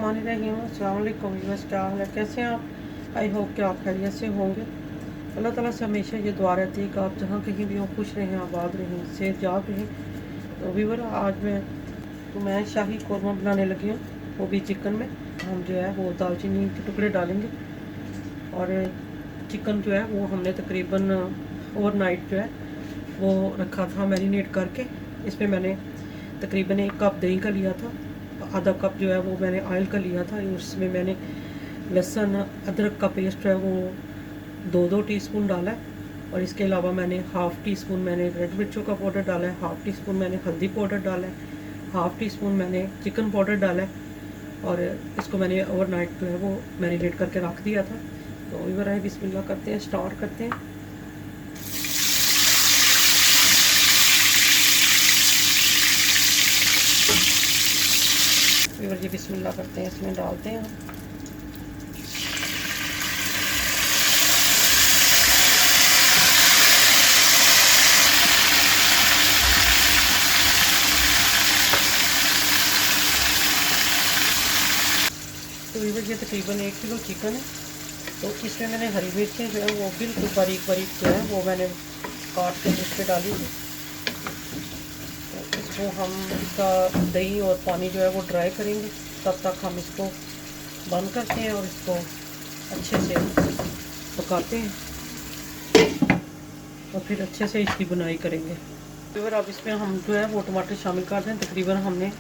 बिस्मिल्लाहिर्रहमानिर्रहीम। अस्सलाम वालेकुम व्यूअर्स, क्या हाल है, कैसे हैं आप। आई होप कि आप खैरियत से होंगे। अल्लाह ताला से हमेशा ये दुआ रहती है कि आप जहाँ कहीं भी हो खुश रहें, आबाद रहें, सेहतयाब रहें। तो व्यूअर आज मैं शाही कौरमा बनाने लगी हूँ, वो भी चिकन में। हम जो है वो दालचीनी के टुकड़े डालेंगे और चिकन जो है वो हमने तकरीबन ओवरनाइट जो है वो रखा था मैरिनेट करके। इसमें मैंने तकरीबन 1 कप दही का लिया था, आधा कप जो है वो मैंने ऑयल का लिया था। उसमें मैंने लहसुन अदरक का पेस्ट जो है वो 2-2 टीस्पून डाला है और इसके अलावा मैंने हाफ़ टी स्पून मैंने रेड मिर्चों का पाउडर डाला है, हाफ़ टी स्पून मैंने हल्दी पाउडर डाला है, हाफ़ टी स्पून मैंने चिकन पाउडर डाला है और इसको मैंने ओवरनाइट जो है वो मैरिनेट करके रख दिया था। तो इधर आए बिस्मिल्लाह करते हैं, स्टार्ट करते हैं। इधर जी बिस्मिल्लाह करते हैं, इसमें डालते हैं। तो इधर ये तकरीबन 1 किलो चिकन है, तो इसमें मैंने हरी मिर्चें जो है वो बिल्कुल बारीक बारीक जो है वो मैंने काट के इस पर डाली थी। तो इसको हम इसका दही और पानी जो है वो ड्राई करेंगे, तब तक हम इसको बंद करते हैं और इसको अच्छे से पकाते हैं और फिर अच्छे से इसकी बुनाई करेंगे। तो फिर अब इसमें हम जो है वो टमाटर शामिल कर दें। तकरीबन हमने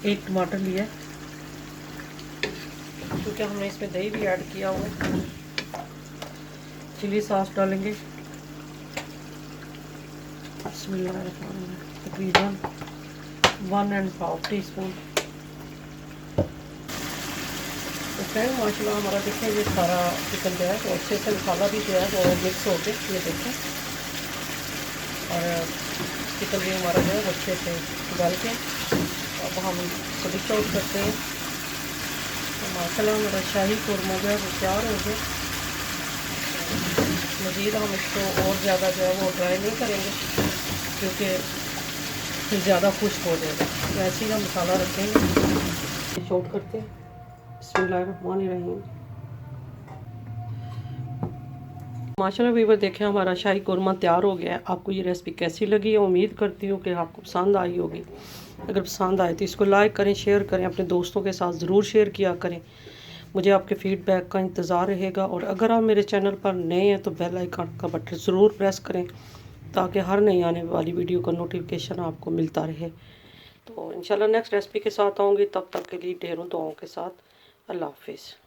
1 टमाटर लिया है क्योंकि हमने इसमें दही भी ऐड किया हुआ है। चिली सॉस डालेंगे तकरीबन 1.5 टीस्पून। तो फ्रेंड माशाल्लाह हमारा देखें ये सारा चिकन जो है तो अच्छे से मसाला भी जो है वो मिक्स हो के ये देखें, और चिकन भी हमारा जो है वो अच्छे से गल के अब हम इसको डिश आउट करते हैं। तो माशाल्लाह हमारा शाही कौरमा जो है वो तैयार हो गया। मज़ीद हम इसको और ज़्यादा जो है वो ड्राई नहीं करेंगे क्योंकि फिर ज़्यादा खुश्क हो जाएगा। तो ऐसे ही हम मसाला रखेंगे। डिश आउट करते हैं। बिस्मिल्लाहिर्रहमानिर्रहीम। माशाल्लाह व्यूअर देखें हमारा शाही कौरमा तैयार हो गया है। आपको ये रेसिपी कैसी लगी है, उम्मीद करती हूँ कि आपको पसंद आई होगी। अगर पसंद आए तो इसको लाइक करें, शेयर करें, अपने दोस्तों के साथ ज़रूर शेयर किया करें। मुझे आपके फ़ीडबैक का इंतज़ार रहेगा और अगर आप मेरे चैनल पर नए हैं तो बेल आइकन का बटन ज़रूर प्रेस करें ताकि हर नई आने वाली वीडियो का नोटिफिकेशन आपको मिलता रहे। तो इंशाल्लाह नेक्स्ट रेसिपी के साथ आऊँगी, तब तक के लिए ढेरों दुआओं के साथ अल्लाह हाफिज़।